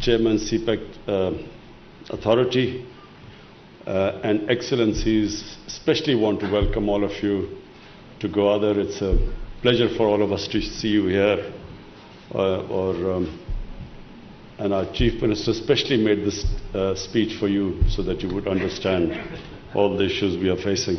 Chairman CPEC Authority, and Excellencies, especially want to welcome all of you to Gwadar. It's a pleasure for all of us to see you here. And our Chief Minister especially made this speech for you so that you would understand all the issues we are facing.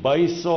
2200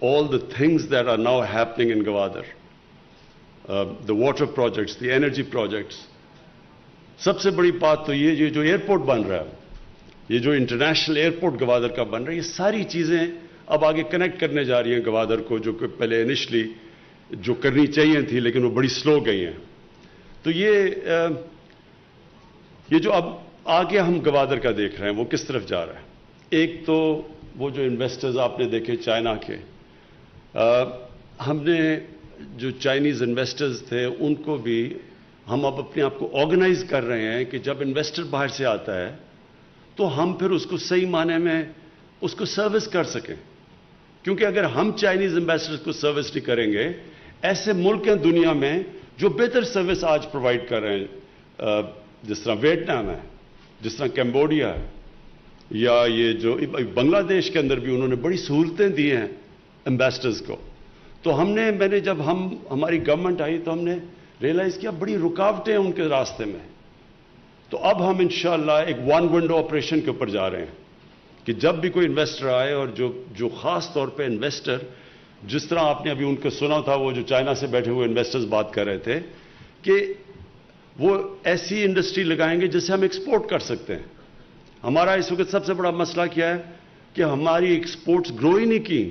all the things that are now happening in Gwadar, the water projects, the energy projects, سب سے بڑی بات تو یہ جو airport بن رہا ہے, یہ جو انٹرنیشنل ایئرپورٹ گوادر کا بن رہا ہے, یہ ساری چیزیں اب آگے کنیکٹ کرنے جا رہی ہیں گوادر کو, جو کہ پہلے انیشلی جو کرنی چاہیے تھی لیکن وہ بڑی سلو گئی ہیں. تو یہ جو اب آگے ہم گوادر کا دیکھ رہے ہیں وہ کس طرف جا رہا ہے. ایک تو وہ جو انویسٹرز آپ نے دیکھے چائنا کے, ہم نے جو چائنیز انویسٹرز تھے ان کو بھی ہم اب اپنے آپ کو آرگنائز کر رہے ہیں کہ جب انویسٹر باہر سے آتا ہے تو ہم پھر اس کو صحیح معنی میں اس کو سروس کر سکیں. کیونکہ اگر ہم چائنیز انویسٹرز کو سروس نہیں کریں گے, ایسے ملک ہیں دنیا میں جو بہتر سروس آج پرووائڈ کر رہے ہیں, جس طرح ویتنام ہے, جس طرح کمبوڈیا ہے, یا یہ جو بنگلہ دیش کے اندر بھی انہوں نے بڑی سہولتیں دی ہیں امبیسڈرز کو. تو میں نے جب ہماری گورنمنٹ آئی تو ہم نے ریئلائز کیا بڑی رکاوٹیں ہیں ان کے راستے میں. تو اب ہم انشاءاللہ ایک ون ونڈو آپریشن کے اوپر جا رہے ہیں کہ جب بھی کوئی انویسٹر آئے, اور جو خاص طور پہ انویسٹر, جس طرح آپ نے ابھی ان کو سنا تھا, وہ جو چائنا سے بیٹھے ہوئے انویسٹرز بات کر رہے تھے کہ وہ ایسی انڈسٹری لگائیں گے جس سے ہم ایکسپورٹ کر سکتے ہیں. ہمارا اس وقت سب سے بڑا مسئلہ کیا ہے کہ ہماری ایکسپورٹس گرو ہی نہیں کی,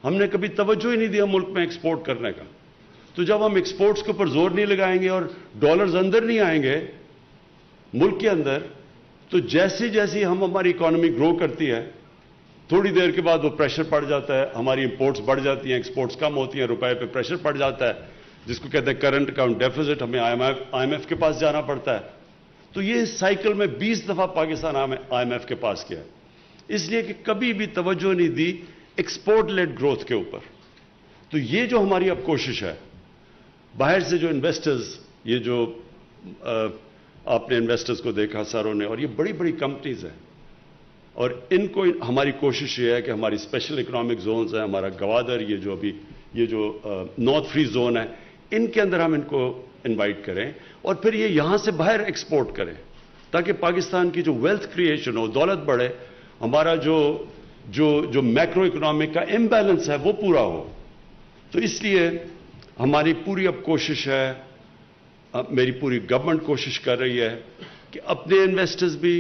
ہم نے کبھی توجہ ہی نہیں دیا ملک میں ایکسپورٹ کرنے کا. تو جب ہم ایکسپورٹس کے اوپر زور نہیں لگائیں گے اور ڈالرز اندر نہیں آئیں گے ملک کے اندر, تو جیسی جیسی ہماری اکانومی گرو کرتی ہے تھوڑی دیر کے بعد وہ پریشر پڑ جاتا ہے, ہماری امپورٹس بڑھ جاتی ہیں, ایکسپورٹس کم ہوتی ہیں, روپے پہ پریشر پڑ جاتا ہے, جس کو کہتے ہیں کرنٹ اکاؤنٹ ڈیفیزٹ, ہمیں آئی ایم ایف کے پاس جانا پڑتا ہے. تو یہ سائیکل میں 20 دفعہ پاکستان آئی ایم ایف کے پاس گیا, اس لیے کہ کبھی بھی توجہ نہیں دی ایکسپورٹ لیڈ گروتھ کے اوپر. تو یہ جو ہماری اب کوشش ہے, باہر سے جو انویسٹرز, یہ جو آپ نے انویسٹرز کو دیکھا ساروں نے, اور یہ بڑی بڑی کمپنیز ہیں, اور ان کو ہماری کوشش یہ ہے کہ ہماری اسپیشل اکنامک زونز ہیں, ہمارا گوادر, یہ جو نارتھ فری زون ہے, ان کے اندر ہم ان کو انوائٹ کریں اور پھر یہ یہاں سے باہر ایکسپورٹ کریں تاکہ پاکستان کی جو ویلتھ کریشن ہو, دولت بڑھے, ہمارا جو میکرو اکنامک کا امبیلنس ہے وہ پورا ہو. تو اس لیے ہماری پوری اب کوشش ہے, میری پوری گورنمنٹ کوشش کر رہی ہے کہ اپنے انویسٹرز بھی,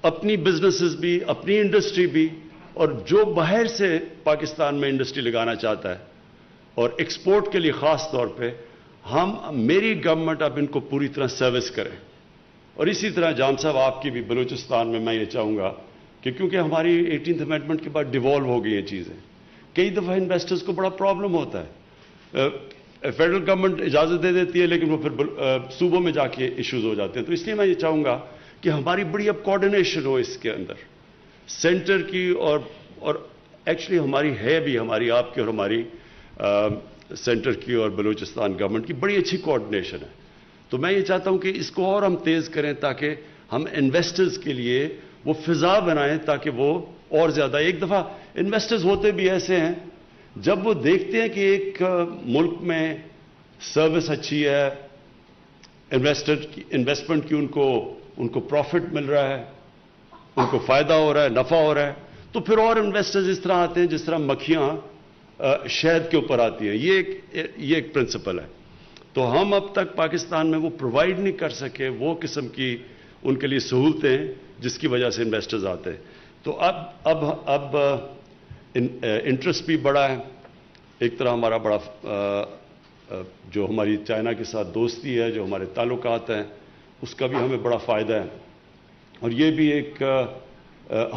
اپنی بزنسز بھی, اپنی انڈسٹری بھی, اور جو باہر سے پاکستان میں انڈسٹری لگانا چاہتا ہے اور ایکسپورٹ کے لیے خاص طور پہ, میری گورنمنٹ اب ان کو پوری طرح سروس کرے. اور اسی طرح جام صاحب آپ کی بھی بلوچستان میں یہ چاہوں گا کہ کیونکہ ہماری 18th امینڈمنٹ کے بعد ڈیوالو ہو گئی ہیں چیزیں, کئی دفعہ انویسٹرز کو بڑا پرابلم ہوتا ہے, فیڈرل گورنمنٹ اجازت دے دیتی ہے لیکن وہ پھر صوبوں میں جا کے ایشوز ہو جاتے ہیں. تو اس لیے میں یہ چاہوں گا کہ ہماری بڑی اب کوآرڈینیشن ہو اس کے اندر سینٹر کی, اور ایکچولی ہماری ہے بھی, ہماری آپ کی اور ہماری سینٹر کی اور بلوچستان گورنمنٹ کی بڑی اچھی کوآرڈینیشن ہے. تو میں یہ چاہتا ہوں کہ اس کو اور ہم تیز کریں تاکہ ہم انویسٹرز کے لیے وہ فضا بنائیں تاکہ وہ اور زیادہ, ایک دفعہ انویسٹرز ہوتے بھی ایسے ہیں جب وہ دیکھتے ہیں کہ ایک ملک میں سروس اچھی ہے, انویسٹمنٹ کی ان کو پروفٹ مل رہا ہے, ان کو فائدہ ہو رہا ہے, نفع ہو رہا ہے, تو پھر اور انویسٹرز اس طرح آتے ہیں جس طرح مکھیاں شہد کے اوپر آتی ہیں. یہ ایک پرنسپل ہے. تو ہم اب تک پاکستان میں وہ پرووائڈ نہیں کر سکے وہ قسم کی ان کے لیے سہولتیں جس کی وجہ سے انویسٹرز آتے ہیں. تو اب انٹرسٹ بھی بڑا ہے. ایک طرح ہمارا بڑا جو ہماری چائنا کے ساتھ دوستی ہے, جو ہمارے تعلقات ہیں, اس کا بھی ہمیں بڑا فائدہ ہے. اور یہ بھی ایک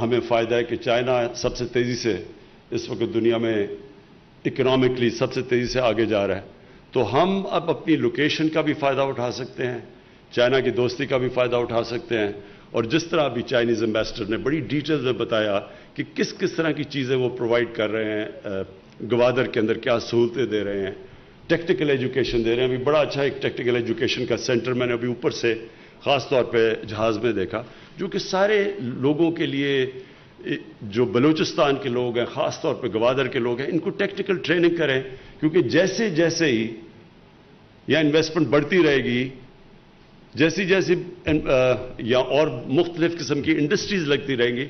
ہمیں فائدہ ہے کہ چائنا سب سے تیزی سے اس وقت دنیا میں اکنامکلی سب سے تیزی سے آگے جا رہا ہے. تو ہم اب اپنی لوکیشن کا بھی فائدہ اٹھا سکتے ہیں, چائنا کی دوستی کا بھی فائدہ اٹھا سکتے ہیں, اور جس طرح ابھی چائنیز امبیسڈر نے بڑی ڈیٹیل میں بتایا کہ کس طرح کی چیزیں وہ پرووائڈ کر رہے ہیں گوادر کے اندر, کیا سہولتیں دے رہے ہیں, ٹیکنیکل ایجوکیشن دے رہے ہیں. ابھی بڑا اچھا ایک ٹیکنیکل ایجوکیشن کا سینٹر میں نے ابھی اوپر سے خاص طور پہ جہاز میں دیکھا, جو کہ سارے لوگوں کے لیے, جو بلوچستان کے لوگ ہیں, خاص طور پہ گوادر کے لوگ ہیں, ان کو ٹیکنیکل ٹریننگ کریں, کیونکہ جیسے جیسے ہی یا انویسٹمنٹ بڑھتی رہے گی, جیسی یا اور مختلف قسم کی انڈسٹریز لگتی رہیں گی,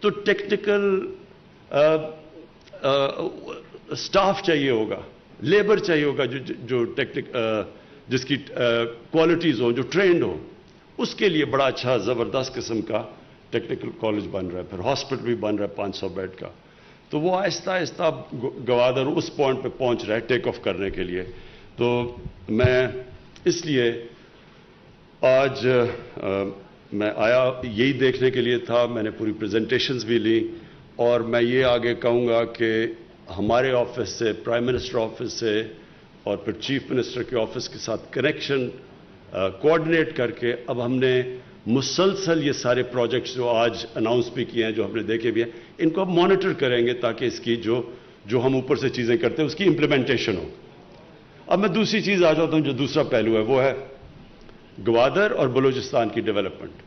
تو ٹیکنیکل سٹاف چاہیے ہوگا, لیبر چاہیے ہوگا جو جس کی کوالٹیز ہوں, جو ٹرینڈ ہو. اس کے لیے بڑا اچھا زبردست قسم کا ٹیکنیکل کالج بن رہا ہے, پھر ہاسپٹل بھی بن رہا ہے 500 بیڈ کا. تو وہ آہستہ آہستہ گوادر اس پوائنٹ پہ پہنچ رہا ہے ٹیک آف کرنے کے لیے. تو میں اس لیے آج میں آیا یہی دیکھنے کے لیے تھا. میں نے پوری پریزنٹیشنز بھی لی, اور میں یہ آگے کہوں گا کہ ہمارے آفس سے, پرائم منسٹر آفس سے اور پھر چیف منسٹر کے آفس کے ساتھ کنیکشن کوآرڈینیٹ کر کے اب ہم نے مسلسل یہ سارے پروجیکٹس جو آج اناؤنس بھی کیے ہیں, جو ہم نے دیکھے بھی ہیں, ان کو اب مانیٹر کریں گے تاکہ اس کی جو ہم اوپر سے چیزیں کرتے ہیں اس کی امپلیمنٹیشن ہو. اب میں دوسری چیز آ جاتا ہوں, جو دوسرا پہلو ہے وہ ہے گوادر اور بلوچستان کی ڈیولپمنٹ.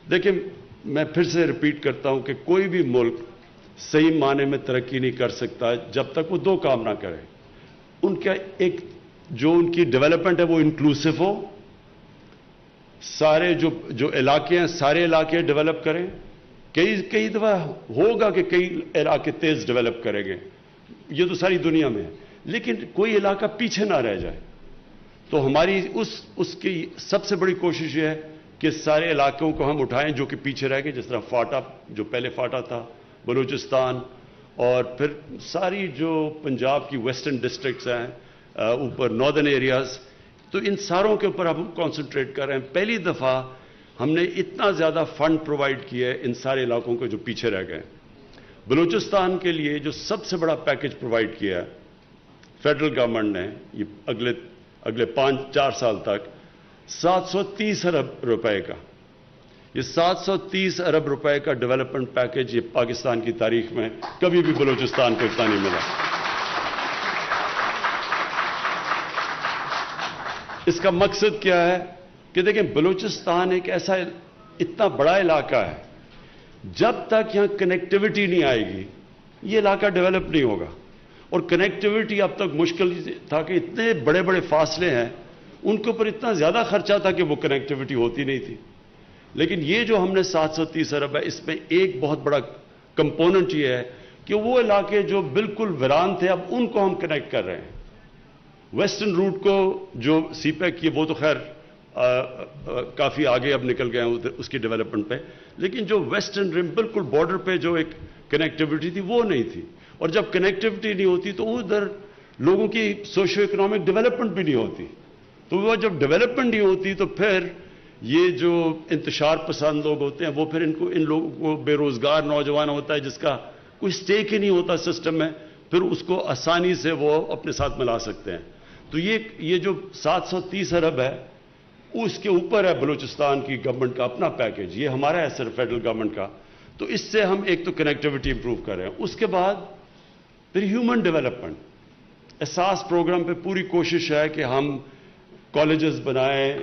دیکھیں, میں پھر سے ریپیٹ کرتا ہوں کہ کوئی بھی ملک صحیح معنی میں ترقی نہیں کر سکتا جب تک وہ دو کام نہ کرے. ان کا ایک جو ان کی ڈیولپمنٹ ہے وہ انکلوسو ہو, سارے جو علاقے ہیں سارے علاقے ڈیولپ کریں. کئی دفعہ ہوگا کہ کئی علاقے تیز ڈیولپ کریں گے, یہ تو ساری دنیا میں ہے, لیکن کوئی علاقہ پیچھے نہ رہ جائے. تو ہماری اس کی سب سے بڑی کوشش یہ ہے کہ سارے علاقوں کو ہم اٹھائیں جو کہ پیچھے رہ گئے, جس طرح فاٹا, جو پہلے فاٹا تھا, بلوچستان, اور پھر ساری جو پنجاب کی ویسٹرن ڈسٹرکٹس ہیں, اوپر ناردرن ایریاز. تو ان ساروں کے اوپر ہم کنسنٹریٹ کر رہے ہیں. پہلی دفعہ ہم نے اتنا زیادہ فنڈ پرووائڈ کیا ہے ان سارے علاقوں کو جو پیچھے رہ گئے. بلوچستان کے لیے جو سب سے بڑا پیکج پرووائڈ کیا ہے فیڈرل گورنمنٹ نے, یہ اگلے 5-4 سال تک 730 ارب روپے کا, یہ 730 ارب روپے کا ڈیولپمنٹ پیکج یہ پاکستان کی تاریخ میں کبھی بھی بلوچستان کو اتنا نہیں ملا. اس کا مقصد کیا ہے کہ دیکھیں, بلوچستان ایک ایسا اتنا بڑا علاقہ ہے, جب تک یہاں کنیکٹیوٹی نہیں آئے گی یہ علاقہ ڈیولپ نہیں ہوگا. اور کنیکٹیوٹی اب تک مشکل تھا کہ اتنے بڑے بڑے فاصلے ہیں, ان کے اوپر اتنا زیادہ خرچہ تھا کہ وہ کنیکٹیوٹی ہوتی نہیں تھی. لیکن یہ جو ہم نے 730 ارب ہے, اس میں ایک بہت بڑا کمپوننٹ یہ ہے کہ وہ علاقے جو بالکل ویران تھے اب ان کو ہم کنیکٹ کر رہے ہیں. ویسٹرن روٹ کو جو سی پیک کی وہ تو خیر کافی آگے اب نکل گئے ہیں اس کی ڈیولپمنٹ پہ, لیکن جو ویسٹرن رم بالکل بارڈر پہ جو ایک کنیکٹیوٹی تھی وہ نہیں تھی. اور جب کنیکٹیوٹی نہیں ہوتی تو ادھر لوگوں کی سوشو اکنامک ڈیولپمنٹ بھی نہیں ہوتی. تو وہ جب ڈیولپمنٹ نہیں ہوتی تو پھر یہ جو انتشار پسند لوگ ہوتے ہیں وہ پھر ان لوگوں کو بے روزگار نوجوان ہوتا ہے جس کا کوئی سٹیک ہی نہیں ہوتا سسٹم میں, پھر اس کو آسانی سے وہ اپنے ساتھ ملا سکتے ہیں. تو یہ جو 730 ارب ہے اس کے اوپر ہے بلوچستان کی گورنمنٹ کا اپنا پیکج, یہ ہمارا ہے صرف فیڈرل گورنمنٹ کا. تو اس سے ہم ایک تو کنیکٹیوٹی امپروو کر رہے ہیں. اس کے بعد پھر ہیومن ڈیولپمنٹ احساس پروگرام پہ پوری کوشش ہے کہ ہم کالجز بنائیں,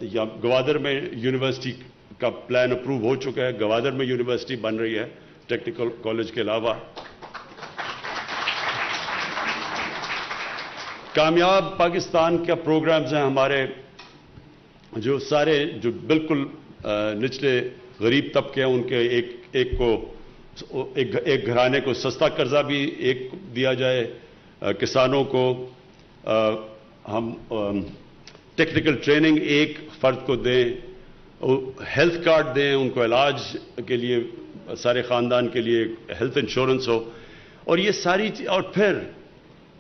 یا گوادر میں یونیورسٹی کا پلان اپروو ہو چکا ہے, گوادر میں یونیورسٹی بن رہی ہے ٹیکنیکل کالج کے علاوہ. کامیاب پاکستان کے پروگرامز ہیں ہمارے, جو سارے جو بالکل نچلے غریب طبقے ہیں ان کے ایک گھرانے کو سستا قرضہ بھی ایک دیا جائے, کسانوں کو ہم ٹیکنیکل ٹریننگ ایک فرد کو دیں, ہیلتھ کارڈ دیں ان کو علاج کے لیے, سارے خاندان کے لیے ہیلتھ انشورنس ہو. اور یہ ساری اور پھر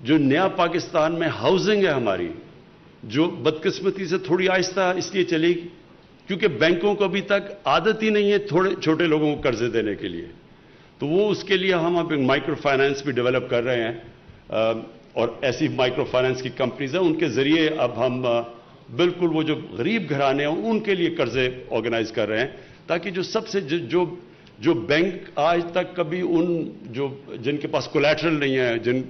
جو نیا پاکستان میں ہاؤسنگ ہے ہماری, جو بدقسمتی سے تھوڑی آہستہ اس لیے چلی کیونکہ بینکوں کو ابھی تک عادت ہی نہیں ہے تھوڑے چھوٹے لوگوں کو قرضے دینے کے لیے. تو وہ اس کے لیے ہم اب مائکرو فائنانس بھی ڈیولپ کر رہے ہیں, اور ایسی مائکرو فائنانس کی کمپنیز ہیں ان کے ذریعے اب ہم بالکل وہ جو غریب گھرانے ہیں ان کے لیے قرضے آرگنائز کر رہے ہیں, تاکہ جو سب سے جو بینک آج تک کبھی جن کے پاس کولیٹرل نہیں ہے, جن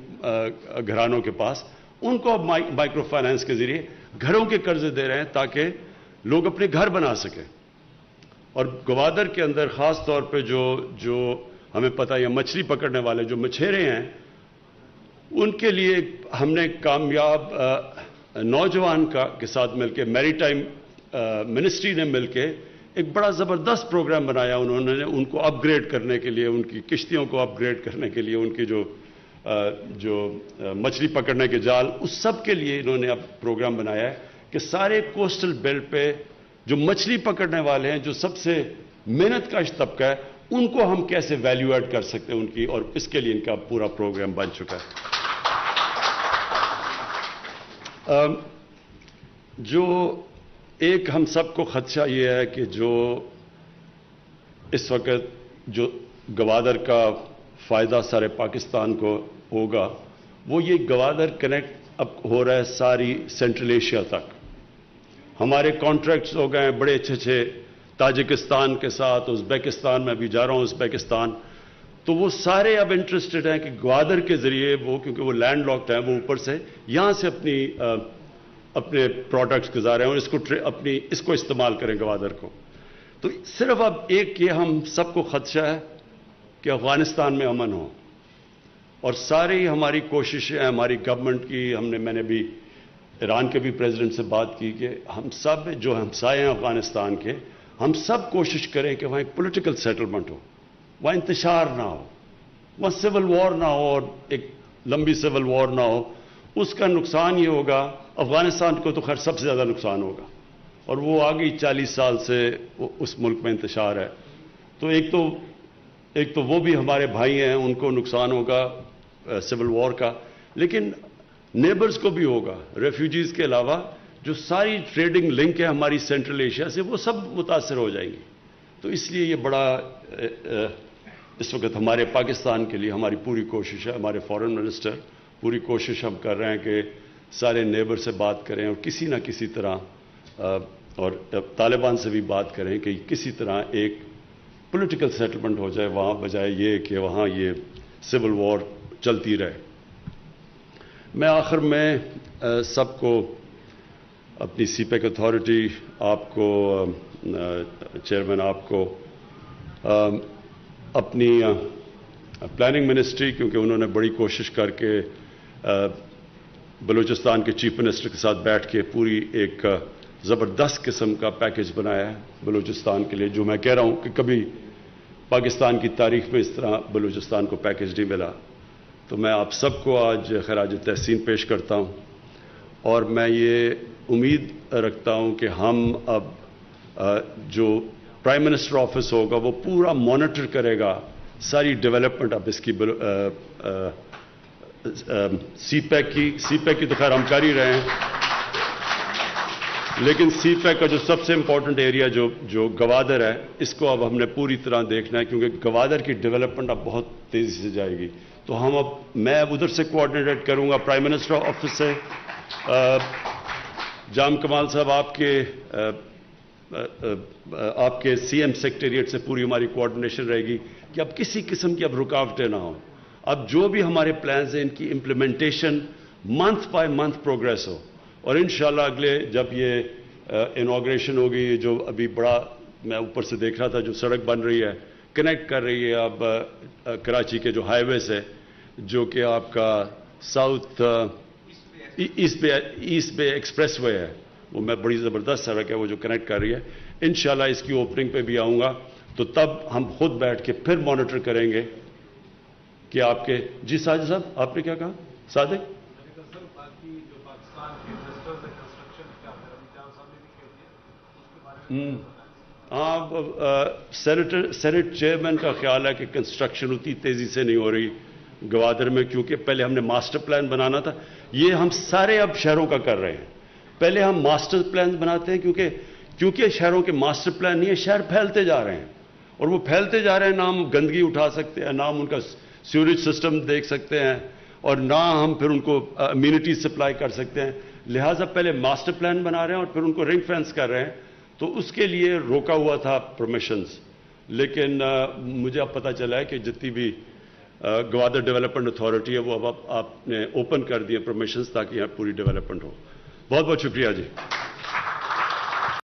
گھرانوں کے پاس, ان کو اب مائکرو فائنانس کے ذریعے گھروں کے قرضے دے رہے ہیں تاکہ لوگ اپنے گھر بنا سکیں. اور گوادر کے اندر خاص طور پہ جو ہمیں پتہ ہے مچھلی پکڑنے والے جو مچھیرے ہیں ان کے لیے ہم نے کامیاب نوجوان کے ساتھ مل کے میری ٹائم منسٹری نے مل کے ایک بڑا زبردست پروگرام بنایا. انہوں نے ان کو اپ گریڈ کرنے کے لیے, ان کی کشتیوں کو اپ گریڈ کرنے کے لیے, ان کی جو مچھلی پکڑنے کے جال, اس سب کے لیے انہوں نے اب پروگرام بنایا ہے کہ سارے کوسٹل بیلٹ پہ جو مچھلی پکڑنے والے ہیں, جو سب سے محنت کش طبقہ ہے, ان کو ہم کیسے ویلیو ایڈ کر سکتے ہیں ان کی, اور اس کے لیے ان کا پورا پروگرام بن چکا ہے. جو ایک ہم سب کو خدشہ یہ ہے کہ جو اس وقت جو گوادر کا فائدہ سارے پاکستان کو ہوگا, وہ یہ گوادر کنیکٹ اب ہو رہا ہے ساری سینٹرل ایشیا تک. ہمارے کانٹریکٹس ہو گئے ہیں بڑے اچھے تاجکستان کے ساتھ, ازبیکستان میں بھی جا رہا ہوں, ازبیکستان, تو وہ سارے اب انٹرسٹڈ ہیں کہ گوادر کے ذریعے وہ, کیونکہ وہ لینڈ لاکڈ ہیں, وہ اوپر سے یہاں سے اپنے پروڈکٹس گزارے ہیں اور اس کو استعمال کریں گوادر کو. تو صرف اب ایک یہ ہم سب کو خدشہ ہے کہ افغانستان میں امن ہو, اور ساری ہماری کوششیں ہیں ہماری گورنمنٹ کی. میں نے بھی ایران کے بھی پریزیڈنٹ سے بات کی کہ ہم سب جو ہمسائے ہیں افغانستان کے, ہم سب کوشش کریں کہ وہاں ایک پولیٹیکل سیٹلمنٹ ہو, وہاں انتشار نہ ہو, وہاں سول وار نہ ہو, اور ایک لمبی سول وار نہ ہو. اس کا نقصان یہ ہوگا, افغانستان کو تو خیر سب سے زیادہ نقصان ہوگا, اور وہ آگئی 40 سال سے اس ملک میں انتشار ہے. تو ایک تو وہ بھی ہمارے بھائی ہیں, ان کو نقصان ہوگا سول وار کا, لیکن نیبرز کو بھی ہوگا. ریفیوجیز کے علاوہ جو ساری ٹریڈنگ لنک ہے ہماری سینٹرل ایشیا سے, وہ سب متاثر ہو جائیں گی. تو اس لیے یہ بڑا اس وقت ہمارے پاکستان کے لیے ہماری پوری کوشش ہے. ہمارے فارن منسٹر پوری کوشش ہم کر رہے ہیں کہ سارے نیبر سے بات کریں اور کسی نہ کسی طرح, اور طالبان سے بھی بات کریں کہ کسی طرح ایک پولیٹیکل سیٹلمنٹ ہو جائے وہاں, بجائے یہ کہ وہاں یہ سول وار چلتی رہے. میں آخر میں سب کو اپنی سی پیک اتھارٹی, آپ کو چیئرمین, آپ کو اپنی پلاننگ منسٹری, کیونکہ انہوں نے بڑی کوشش کر کے بلوچستان کے چیف منسٹر کے ساتھ بیٹھ کے پوری ایک زبردست قسم کا پیکج بنایا ہے بلوچستان کے لیے, جو میں کہہ رہا ہوں کہ کبھی پاکستان کی تاریخ میں اس طرح بلوچستان کو پیکج نہیں ملا. تو میں آپ سب کو آج خراج تحسین پیش کرتا ہوں, اور میں یہ امید رکھتا ہوں کہ ہم اب جو پرائم منسٹر آفس ہوگا وہ پورا مانیٹر کرے گا ساری ڈیولپمنٹ اب اس کی سی پیک کی تو خیر ہم کر ہی رہے ہیں, لیکن سی پیک کا جو سب سے امپورٹنٹ ایریا جو گوادر ہے, اس کو اب ہم نے پوری طرح دیکھنا ہے, کیونکہ گوادر کی ڈیولپمنٹ اب بہت تیزی سے جائے گی. تو میں اب ادھر سے کوآرڈینیٹ کروں گا پرائم منسٹر آفس سے. جام کمال صاحب آپ کے سی ایم سیکریٹریٹ سے پوری ہماری کوآرڈینیشن رہے گی کہ اب کسی قسم کی اب رکاوٹیں نہ ہوں. اب جو بھی ہمارے پلانز ہیں ان کی implementation month by month progress ہو, اور انشاءاللہ اگلے جب یہ انوگریشن ہوگی, جو ابھی بڑا میں اوپر سے دیکھ رہا تھا جو سڑک بن رہی ہے, کنیکٹ کر رہی ہے اب کراچی کے جو ہائی ویز ہے, جو کہ آپ کا ساؤتھ ایسٹ بے ایکسپریس وے ہے, وہ میں بڑی زبردست سڑک ہے وہ جو کنیکٹ کر رہی ہے. انشاءاللہ اس کی اوپننگ پہ بھی آؤں گا, تو تب ہم خود بیٹھ کے پھر مانیٹر کریں گے کہ آپ کے. جی ساجد صاحب, آپ نے کیا کہا؟ صادق, سینٹ چیئرمین کا خیال ہے کہ کنسٹرکشن اتنی تیزی سے نہیں ہو رہی گوادر میں, کیونکہ پہلے ہم نے ماسٹر پلان بنانا تھا. یہ ہم سارے اب شہروں کا کر رہے ہیں. پہلے ہم ماسٹر پلان بناتے ہیں کیونکہ شہروں کے ماسٹر پلان نہیں ہے, شہر پھیلتے جا رہے ہیں, اور وہ پھیلتے جا رہے ہیں, نہ ہم گندگی اٹھا سکتے ہیں, نہ ہم ان کا سیوریج سسٹم دیکھ سکتے ہیں, اور نہ ہم پھر ان کو امیونٹیز سپلائی کر سکتے ہیں. لہٰذا پہلے ماسٹر پلان بنا رہے ہیں اور پھر ان کو رنگ فینس کر رہے ہیں. تو اس کے لیے روکا ہوا تھا پرمیشنز, لیکن مجھے اب پتہ چلا ہے کہ جتنی بھی گوادر ڈیولپمنٹ اتھارٹی ہے وہ اب آپ نے اوپن کر دیے پرمیشنز, تاکہ یہاں پوری ڈیولپمنٹ ہو. بہت بہت شکریہ جی.